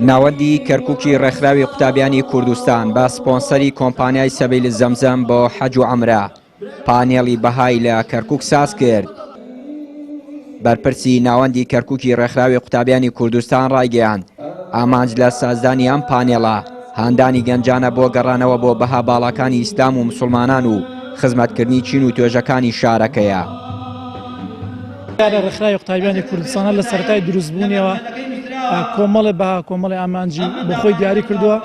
ناوەندی کەرکووکی ڕێکخراوی قوتابیانی کوردستان بە سپۆنسەری کۆمپانیای سەبیل زەمزەم بۆ حەج و عەمرە پانێڵی بەهای لە کەرکووک ساز کرد. بەرپرسی ناوەندی کەرکووکی ڕێکخراوی قوتابیانی کوردستان ڕایگەیاند ئامانج لە سازدانی ئەم پانێڵە هاندانی گەنجانە بۆ گەڕانەوە بۆ بەها باڵەکانی ئیسلام و مسلمانان و خزمەتکردنی چین و توێژەکانی شارەکەیە. ڕێکخراوی قوتابیانی کوردستانە لە سەرەتای دروستبوونیەوە کۆمەڵی بەها کۆمەڵی ئامانجی بۆ خۆی دیاری کردووە.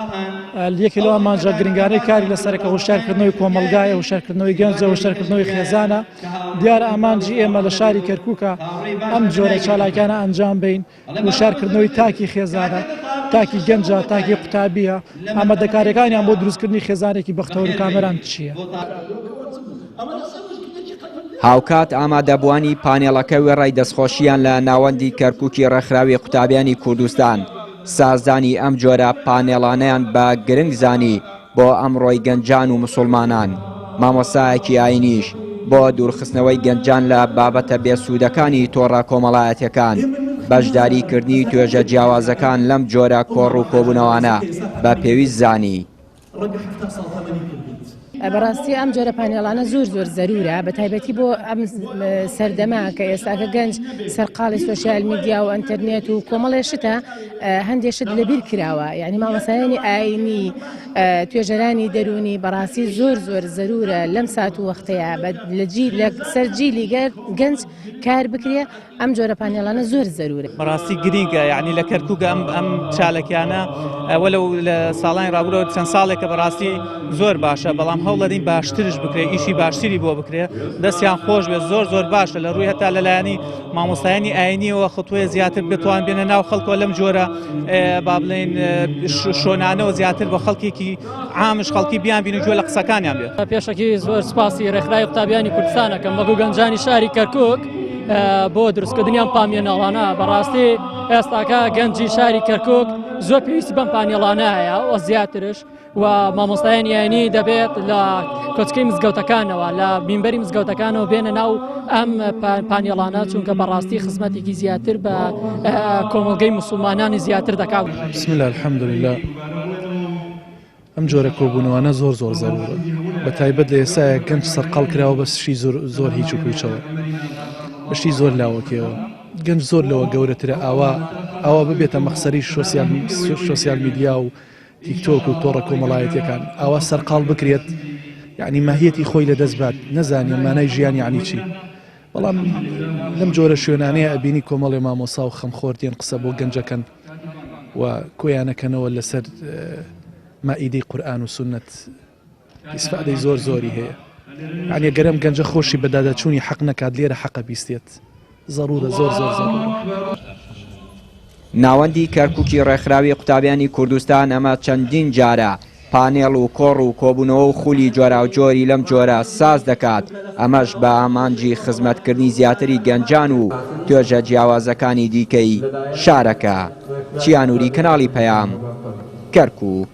یەکێک لەو ئامانجە گرنگانەی کاری لەسەرەکە هۆشیارکردنەوەی کۆمەلگایە، هۆشیارکردنەوەی گەنجە، هۆشیارکردنەوەی خێزانە. دیارە ئامانجی ئێمە لە شاری کەرکووکە ئەم جۆرە چالاکیانە ئەنجام بدەین. هۆشیارکردنەوەی تاکی خێزانە، تاکی گەنجە، تاکی قوتابیە، ئامادەکاریەکانیان بۆ دروستکردنی خێزانێکی بەختەوەر و کامەران چییە؟ هاوکات ئامادەبوانی پانێڵەکە وێڕای دەستخۆشییان لە ناوەندی کەرکووکی ڕێکخراوی قوتابیانی کوردستان سازدانی ئەم جۆرە پانێڵانەیان بە گرنگ زانی بۆ ئەمڕۆی گەنجان و مسلمانان. مامۆستایەکی ئاینیش بۆ دوورخستنەوەی گەنجان لە بابەتە بێسوودەکانی تۆڕە کۆمەڵایەتیەکان بەشداریکردنی توێژە جیاوازەکان لەم جۆرە کۆڕ و کۆبوونەوانە بە پێویست زانی. بەڕاستی ئەم جۆرە پانێڵانە زۆر زەرورە، بە تایبەتی بۆ ئەم سەردەما کە ئێستاکە گەنج سەرقاڵی سۆشیال میدیا و ئەنتەرنێت و کۆمەڵێشتە هەندێشت لەبیر کراوە. یعنی مامۆستایانی ئاینی توێژەرانی دەرونی بەڕاستی زۆر زەرورە لەم سات و وەختەیە لە سەرجیلی گەنج کار بکرێ. ئەم جۆرە پانێڵانە زۆر زەرورە، بەڕاستی گرینگە. یعنی لە کەرکووک ئەم چالەکیانە وەلو لە ساڵانی ڕابردووە چەند ساڵێکە بەڕاستی زۆر باشە، بەڵام هەوڵەدەین باشترش بکرێ، ئیشی باشتری بۆ بکرێ، دەستیان خۆش بێت، زۆر باشە لە ڕووی هەتا لەلایەنی مامۆستایانی ئاینیەوە خەتوویە زیاتر بتوان بێنە ناو خەڵکەوە لەم جۆرە با بڵێن شۆنانەوە زیاتر بە خەڵکێکی عامش خەڵکی بیان بین و گوێ لە قسەکانیان بێت. پێشەکی زۆر سپاسی ڕێکخراوی قوتابیانی کوردستانەکەم وەکو گەنجانی شاری کەرکووک بۆ دروستکردنیان پامێنەڵانە. بەڕاستی ئێستاکە گەنجی شاری کەرکووک زۆر پێویستی بەم پانێڵانەیە و زیاترش، و مامۆستایانی ئاینی دەبێت لە کۆچکەی مزگەوتەکانەوە لە بینبەری مزگەوتەکانەوە بێنە ناو ئەم پانێڵانە، چونکە بەڕاستی خزمەتێکی زیاتر بە کۆمەلگەی مسلمانانی زیاتر دەکات. بسم الله الحەمدولله. ئەم جۆرە کۆبوونەوانە زۆر زەرورە، بە تایبەت لە ئێستاە گەنج سەرقاڵ کراوە بە شتی زۆر هیچ و پوچەوە، بەشتی زۆر لاوەکەوە. گەنج زۆر لەوە گەورەترە ئاوا ببێتە مەخسەری سۆسیال میدیا و تیکتۆک و تۆڕە کۆمەڵایەتیەکان، ئاوا سەرقاڵ بکرێت، یعنی ماهیەتی خۆی لە دەست بات، نەزانێ مانای ژیان یعنی چی. بەڵام لەم جۆرە شوێنانەیە ئەبینی کۆمەڵێ مامۆسا و خەمخۆردیان قسە بۆ گەنجەکەن و کۆیانەکەنەوە لەسەر مائیدەی قورئان و سونەت ئیسفادەی زۆری هەیە. یعنی گەرم گەنجە خۆشی بەدادەچوونی حەق نەکات، لێرە حەقە بیستێت. زەرورە، زۆر زەرورە. ناوەندی کەرکووکی ڕێکخراوی قوتابیانی کوردستان ئەمە چەندین جارە پانێڵ و کۆڕ و کۆبوونەوە و خولی جۆرا و جۆری لەم جۆرە ساز دەکات. ئەمەش بە ئامانجی خزمەتکردنی زیاتری گەنجان و توێژە جیاوازەکانی دیکەی شارەکە. چیانوری کەناڵی پەیام، کەرکووک.